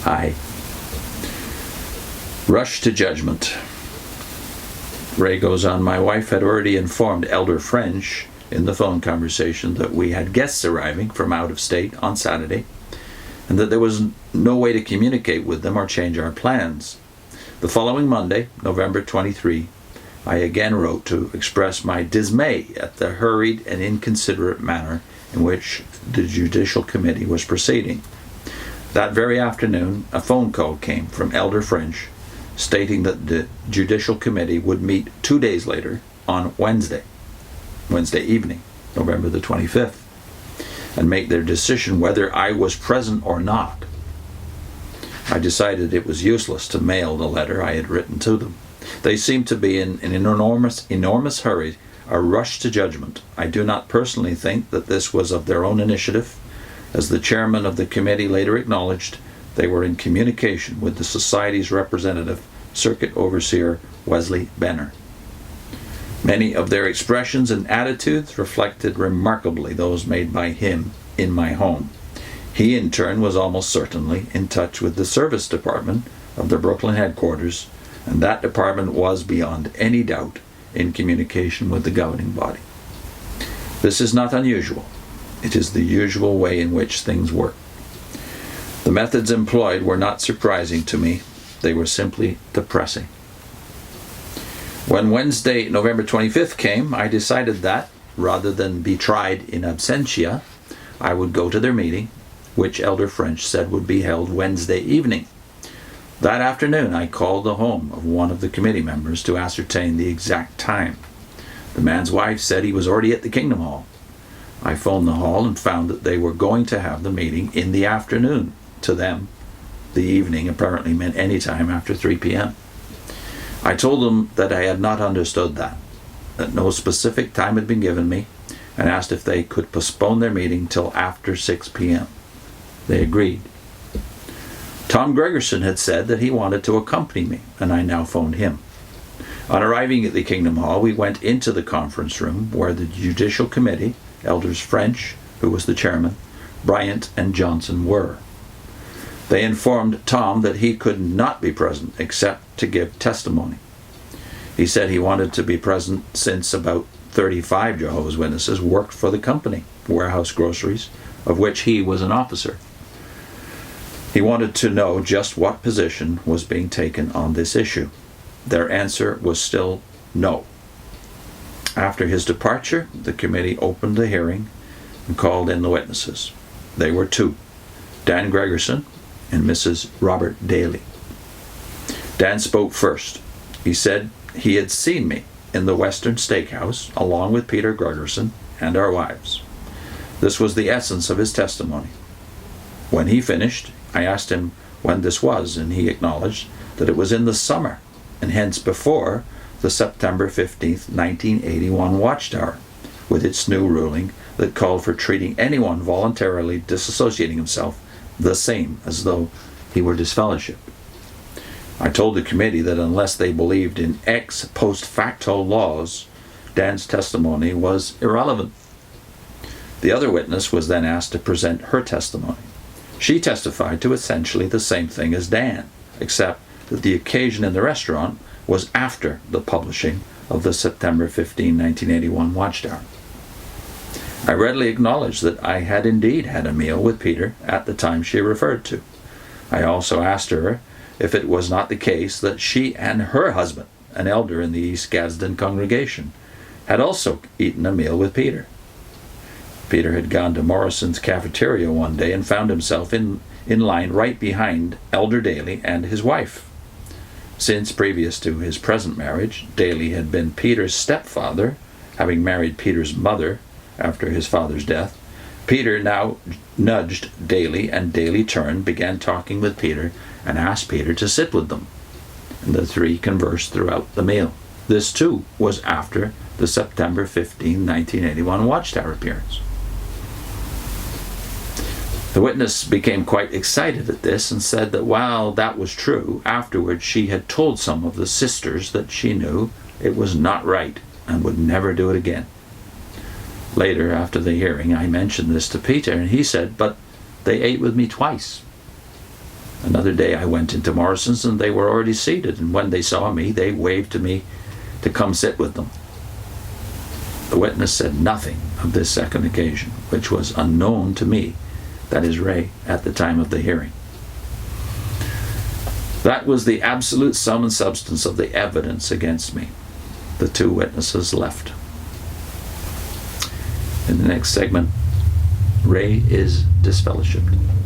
I rushed to judgment. Ray goes on, my wife had already informed Elder French in the phone conversation that we had guests arriving from out of state on Saturday, and that there was no way to communicate with them or change our plans. The following Monday, November 23, I again wrote to express my dismay at the hurried and inconsiderate manner in which the Judicial Committee was proceeding. That very afternoon, a phone call came from Elder French stating that the Judicial Committee would meet 2 days later on Wednesday evening, November the 25th, and make their decision whether I was present or not. I decided it was useless to mail the letter I had written to them. They seemed to be in an enormous hurry, a rush to judgment. I do not personally think that this was of their own initiative. As the chairman of the committee later acknowledged, they were in communication with the Society's representative, Circuit Overseer Wesley Benner. Many of their expressions and attitudes reflected remarkably those made by him in my home. He, in turn, was almost certainly in touch with the service department of the Brooklyn headquarters, and that department was, beyond any doubt, in communication with the governing body. This is not unusual. It is the usual way in which things work. The methods employed were not surprising to me. They were simply depressing. When Wednesday, November 25th came, I decided that, rather than be tried in absentia, I would go to their meeting, which Elder French said would be held Wednesday evening. That afternoon, I called the home of one of the committee members to ascertain the exact time. The man's wife said he was already at the Kingdom Hall. I phoned the hall and found that they were going to have the meeting in the afternoon. To them, the evening apparently meant any time after 3 p.m. I told them that I had not understood that no specific time had been given me, and asked if they could postpone their meeting till after 6 p.m. They agreed. Tom Gregerson had said that he wanted to accompany me, and I now phoned him. On arriving at the Kingdom Hall, we went into the conference room where the Judicial Committee, Elders French, who was the chairman, Bryant, and Johnson were. They informed Tom that he could not be present except to give testimony. He said he wanted to be present since about 35 Jehovah's Witnesses worked for the company, Warehouse Groceries, of which he was an officer. He wanted to know just what position was being taken on this issue. Their answer was still no. After his departure, the committee opened the hearing and called in the witnesses. They were two, Dan Gregerson and Mrs. Robert Daly. Dan spoke first. He said he had seen me in the Western Steakhouse along with Peter Gregerson and our wives. This was the essence of his testimony. When he finished, I asked him when this was, and he acknowledged that it was in the summer, and hence before the September 15th, 1981 Watchtower, with its new ruling that called for treating anyone voluntarily disassociating himself the same as though he were disfellowshipped. I told the committee that unless they believed in ex post facto laws, Dan's testimony was irrelevant. The other witness was then asked to present her testimony. She testified to essentially the same thing as Dan, except that the occasion in the restaurant was after the publishing of the September 15, 1981 Watchtower. I readily acknowledged that I had indeed had a meal with Peter at the time she referred to. I also asked her if it was not the case that she and her husband, an elder in the East Gadsden congregation, had also eaten a meal with Peter. Peter had gone to Morrison's cafeteria one day and found himself in line right behind Elder Daly and his wife. Since, previous to his present marriage, Daly had been Peter's stepfather, having married Peter's mother after his father's death, Peter now nudged Daly, and Daly turned, began talking with Peter, and asked Peter to sit with them. And the three conversed throughout the meal. This, too, was after the September 15, 1981 Watchtower appearance. The witness became quite excited at this and said that while that was true, afterwards she had told some of the sisters that she knew it was not right and would never do it again. Later, after the hearing, I mentioned this to Peter, and he said, "But they ate with me twice." Another day I went into Morrison's and they were already seated, and when they saw me, they waved to me to come sit with them. The witness said nothing of this second occasion, which was unknown to me, that is Ray, at the time of the hearing. That was the absolute sum and substance of the evidence against me. The two witnesses left. In the next segment, Ray is disfellowshipped.